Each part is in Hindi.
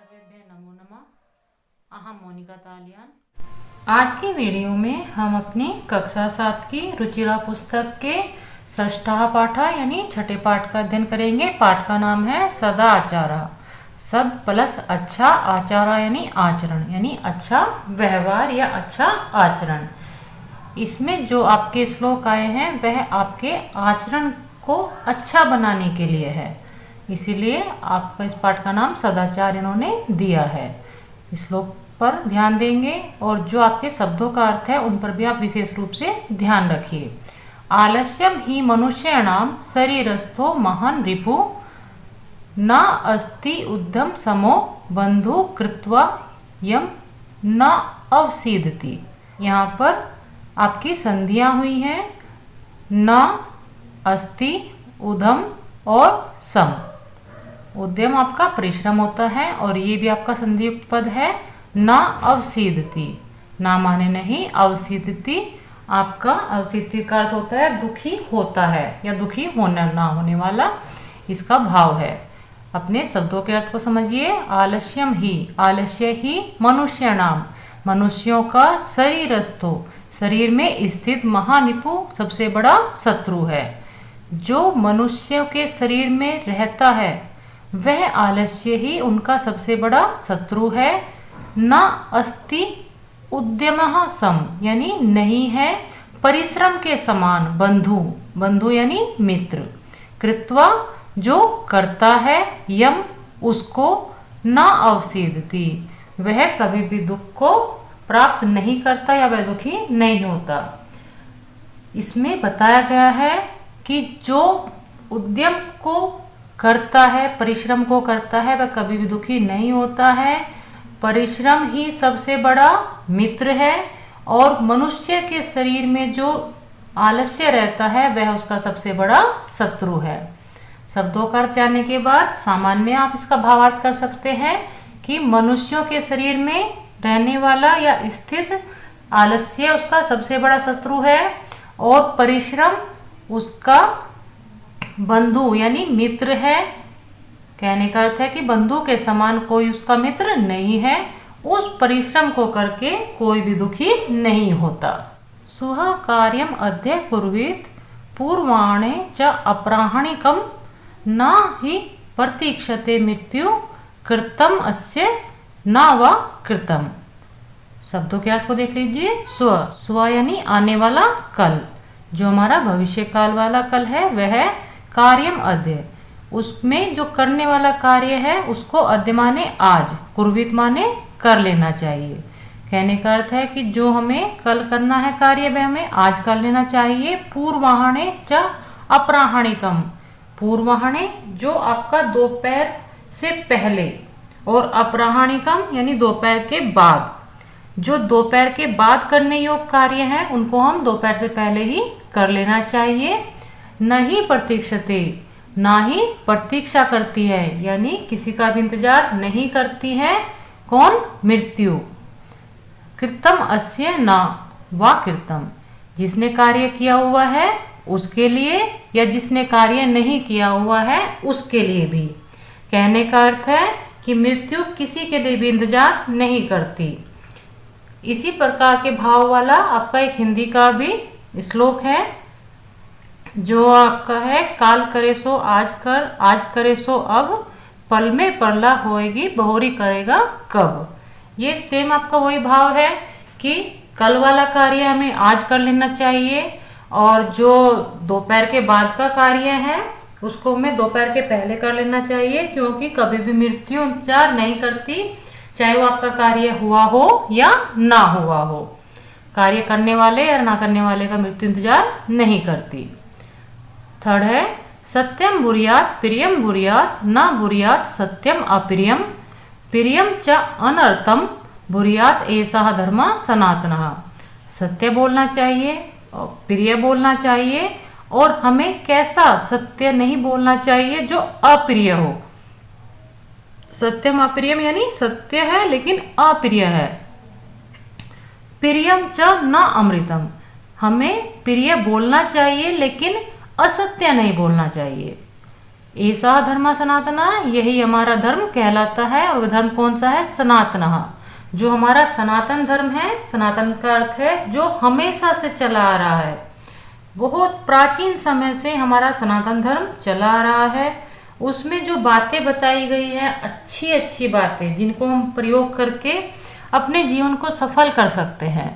सर्वेभ्यः नमो नमः। अहम मोनिका तालियान। आज की वीडियो में हम अपनी कक्षा 7 की रुचिरा पुस्तक के षष्ठः पाठ यानी छठे पाठ का अध्ययन करेंगे। पाठ का नाम है सदा आचारा। सद प्लस अच्छा, आचारा यानी आचरण, यानी अच्छा व्यवहार या अच्छा आचरण। इसमें जो आपके श्लोक आए हैं वह आपके आचरण को अच्छा बनाने के लिए है, इसीलिए आपका इस पाठ का नाम सदाचार इन्होंने दिया है। इस श्लोक पर ध्यान देंगे और जो आपके शब्दों का अर्थ है उन पर भी आप विशेष रूप से ध्यान रखिए। आलस्यम ही मनुष्याणाम शरीरस्थो महान रिपु न अस्ति उद्यम समो बंधु कृत्वा यम न अवसीदति। यहाँ पर आपकी संधियाँ हुई हैं न, अस्ति, उधम और सम। उद्यम आपका परिश्रम होता है और ये भी आपका संधियुक्त पद है। न अवसीदति, ना माने नहीं, अवसीदति आपका अवसीदति का अर्थ होता है दुखी होता है या दुखी होना ना होने वाला, इसका भाव है। अपने शब्दों के अर्थ को समझिए। आलस्यम ही, आलस्य ही मनुष्य नाम, मनुष्यों का शरीरस्थो, शरीर में स्थित महानिपु सबसे बड़ा शत्रु है। जो मनुष्य के शरीर में रहता है वह आलस्य ही उनका सबसे बड़ा शत्रु है। न अस्ति उद्यमः सम, यानी नहीं है परिश्रम के समान बंधु, बंधु यानी मित्र, कृत्वा जो करता है, यम उसको, न अवसीदति वह कभी भी दुख को प्राप्त नहीं करता या वह दुखी नहीं होता। इसमें बताया गया है कि जो उद्यम को करता है, परिश्रम को करता है, वह कभी भी दुखी नहीं होता है। परिश्रम ही सबसे बड़ा मित्र है और मनुष्य के शरीर में जो आलस्य रहता है वह उसका सबसे बड़ा शत्रु है। शब्दों का अर्थ जानने के बाद सामान्य आप इसका भावार्थ कर सकते हैं कि मनुष्यों के शरीर में रहने वाला या स्थित आलस्य उसका सबसे बड़ा शत्रु है और परिश्रम उसका बंधु यानी मित्र है। कहने का अर्थ है कि बंधु के समान कोई उसका मित्र नहीं है। उस परिश्रम को करके कोई भी दुखी नहीं होता। सुहा कार्यम अद्य कुर्वीत पूर्वाणे च अपराहणिकम न ही प्रतीक्षते मृत्यु कृतम अस्य न व कृतम। शब्दों के अर्थ को देख लीजिए। स्व, स्व यानी आने वाला कल, जो हमारा भविष्य काल वाला कल है वह कार्यम अद्य, उसमें जो करने वाला कार्य है उसको अद्य माने आज, कुर्वीत माने कर लेना चाहिए। कहने का अर्थ है कि जो हमें कल करना है कार्य वह हमें आज कर लेना चाहिए। पूर्वाहणे च अपराहणिकम, पूर्वाहणे जो आपका दोपहर से पहले और अपराहणिकम यानी दोपहर के बाद, जो दोपहर के बाद करने योग्य कार्य है उनको हम दोपहर से पहले ही कर लेना चाहिए। नहीं प्रतीक्षते, ना ही प्रतीक्षा करती है, यानी किसी का भी इंतजार नहीं करती है। कौन? मृत्यु। कृतम अस्य न वा कृतम, जिसने कार्य किया हुआ है उसके लिए या जिसने कार्य नहीं किया हुआ है उसके लिए भी। कहने का अर्थ है कि मृत्यु किसी के लिए भी इंतजार नहीं करती। इसी प्रकार के भाव वाला आपका एक हिंदी का भी श्लोक है जो आपका है, काल करे सो आज कर, आज करे सो अब, पल में परला होएगी बहुरी करेगा कब। ये सेम आपका वही भाव है कि कल वाला कार्य हमें आज कर लेना चाहिए और जो दोपहर के बाद का कार्य है उसको हमें दोपहर के पहले कर लेना चाहिए, क्योंकि कभी भी मृत्यु इंतजार नहीं करती, चाहे वो आपका कार्य हुआ हो या ना हुआ हो। कार्य करने वाले या ना करने वाले का मृत्यु इंतजार नहीं करती। थर्ड है सत्यम बुरियात प्रियम बुरियात न बुरियात सत्यम अप्रियम, प्रियम च अनर्थम बुरियात ऐसा धर्म सनातनः। सत्य बोलना चाहिए और प्रिय बोलना चाहिए और हमें कैसा सत्य नहीं बोलना चाहिए जो अप्रिय हो। सत्यम अप्रियम यानी सत्य है लेकिन अप्रिय है। प्रियम च न अमृतम, हमें प्रिय बोलना चाहिए लेकिन असत्य नहीं बोलना चाहिए। ऐसा धर्म सनातना, यही हमारा धर्म कहलाता है। और वह धर्म कौन सा है? सनातन। जो हमारा सनातन धर्म है, सनातन का अर्थ है जो हमेशा से चला आ रहा है, बहुत प्राचीन समय से हमारा सनातन धर्म चला आ रहा है। उसमें जो बातें बताई गई हैं, अच्छी अच्छी बातें, जिनको हम प्रयोग करके अपने जीवन को सफल कर सकते हैं।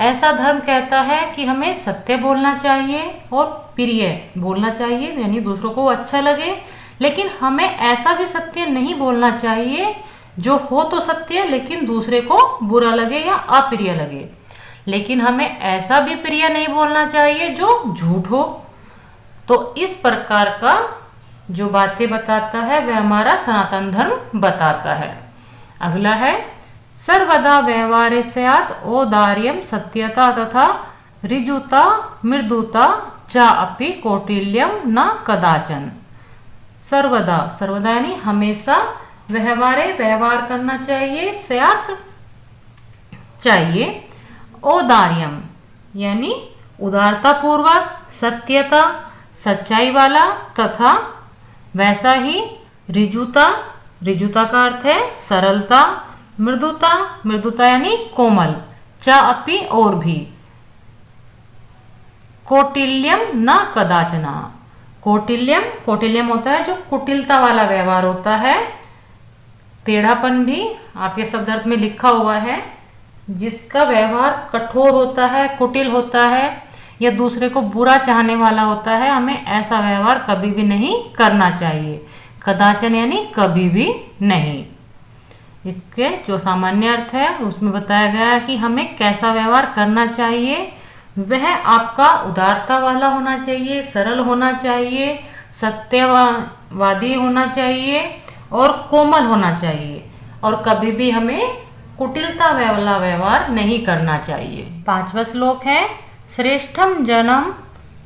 ऐसा धर्म कहता है कि हमें सत्य बोलना चाहिए और प्रिय बोलना चाहिए, यानी दूसरों को अच्छा लगे, लेकिन हमें ऐसा भी सत्य नहीं बोलना चाहिए जो हो तो सत्य लेकिन दूसरे को बुरा लगे या अप्रिय लगे। लेकिन हमें ऐसा भी प्रिय नहीं बोलना चाहिए जो झूठ हो। तो इस प्रकार का जो बातें बताता है वह हमारा सनातन धर्म बताता है। अगला है सर्वदा व्यवहारे स्यात् औदार्यम सत्यता तथा ऋजुता मृदुता च अपि कौटिल्यम न कदाचन। सर्वदा, सर्वदा यानी हमेशा, व्यवहारे व्यवहार करना चाहिए, स्यात् चाहिए, औदार्यम यानी उदारता पूर्वक, सत्यता सच्चाई वाला, तथा वैसा ही ऋजुता, ऋजुता का अर्थ है सरलता, मृदुता, मृदुता यानी कोमल, च अपि और भी, कौटिल्यम न कदाचना। कौटिल्यम, कौटिल्यम होता है जो कुटिलता वाला व्यवहार होता है, टेढ़ापन भी आपके शब्द अर्थ में लिखा हुआ है, जिसका व्यवहार कठोर होता है, कुटिल होता है या दूसरे को बुरा चाहने वाला होता है, हमें ऐसा व्यवहार कभी भी नहीं करना चाहिए। कदाचन यानी कभी भी नहीं। इसके जो सामान्य अर्थ है उसमें बताया गया है कि हमें कैसा व्यवहार करना चाहिए। वह आपका उदारता वाला होना चाहिए, सरल होना चाहिए, सत्यवादी होना चाहिए और कोमल होना चाहिए, और कभी भी हमें कुटिलता वाला व्यवहार नहीं करना चाहिए। 5वां श्लोक है श्रेष्ठम जनम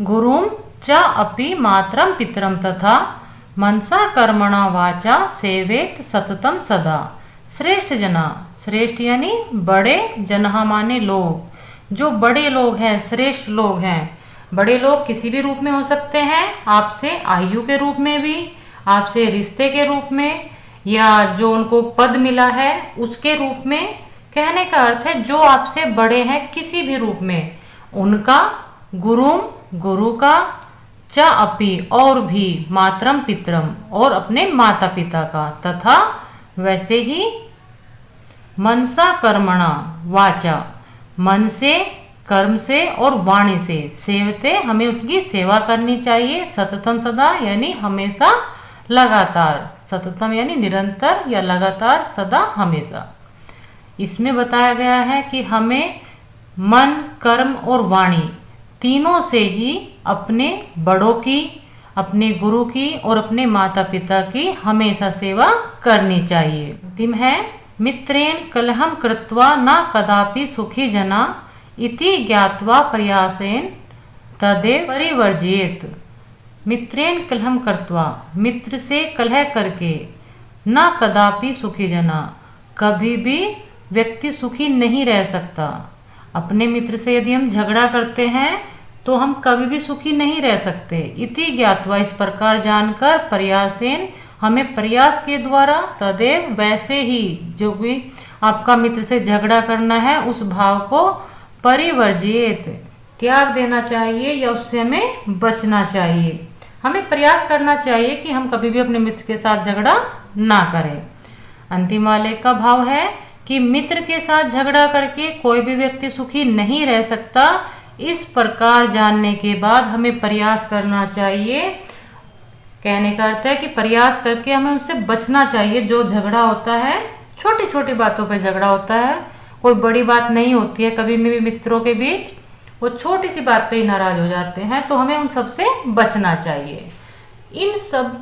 गुरुम च अपि मातरम पितरम तथा मनसा कर्मणा वाचा सेवेत सततम सदा। श्रेष्ठ जना, श्रेष्ठ यानी बड़े, जनहा माने लोग, जो बड़े लोग हैं, श्रेष्ठ लोग हैं। बड़े लोग किसी भी रूप में हो सकते हैं, आपसे आयु के रूप में भी, आपसे रिश्ते के रूप में, या जो उनको पद मिला है उसके रूप में। कहने का अर्थ है जो आपसे बड़े हैं किसी भी रूप में, उनका, गुरुम गुरु का, च अपि और भी, मातरम पितरम और अपने माता पिता का, तथा वैसे ही मनसा कर्मणा वाचा, मन से, कर्म से और वाणी से, सेवते हमें उनकी सेवा करनी चाहिए, सततम सदा यानी हमेशा, लगातार, सततम यानी निरंतर या लगातार, सदा हमेशा। इसमें बताया गया है कि हमें मन, कर्म और वाणी तीनों से ही अपने बड़ों की, अपने गुरु की और अपने माता पिता की हमेशा सेवा करनी चाहिए। अंतिम है मित्रेण कलहम कृत्वा न कदापि सुखी जना इति ज्ञात्वा प्रयासेन तदेव परिवर्जयेत। मित्रेण कलहम कृत्वा, मित्र से कलह करके, न कदापि सुखी जना, कभी भी व्यक्ति सुखी नहीं रह सकता। अपने मित्र से यदि हम झगड़ा करते हैं तो हम कभी भी सुखी नहीं रह सकते। इति ज्ञात्वा, इस प्रकार जानकर, प्रयासेन हमें प्रयास के द्वारा, तदेव वैसे ही, जो भी आपका मित्र से झगड़ा करना है उस भाव को परिवर्जित, त्याग देना चाहिए या उससे हमें बचना चाहिए। हमें प्रयास करना चाहिए कि हम कभी भी अपने मित्र के साथ झगड़ा ना करें। अंतिम वाले का भाव है कि मित्र के साथ झगड़ा करके कोई भी व्यक्ति सुखी नहीं रह सकता। इस प्रकार जानने के बाद हमें प्रयास करना चाहिए। कहने का अर्थ है कि प्रयास करके हमें उससे बचना चाहिए। जो झगड़ा होता है, छोटी छोटी बातों पे झगड़ा होता है, कोई बड़ी बात नहीं होती है। कभी भी मित्रों के बीच वो छोटी सी बात पे ही नाराज हो जाते हैं, तो हमें उन सब से बचना चाहिए। इन सब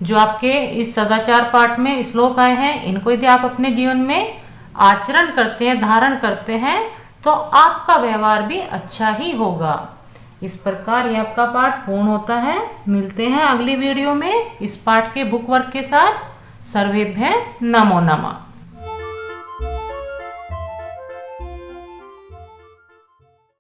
जो आपके इस सदाचार पाठ में श्लोक आए हैं, इनको यदि आप अपने जीवन में आचरण करते हैं, धारण करते हैं, तो आपका व्यवहार भी अच्छा ही होगा। इस प्रकार ये आपका पाठ पूर्ण होता है। मिलते हैं अगली वीडियो में इस पाठ के बुक वर्क के साथ। सर्वेभ्यः नमो नमः।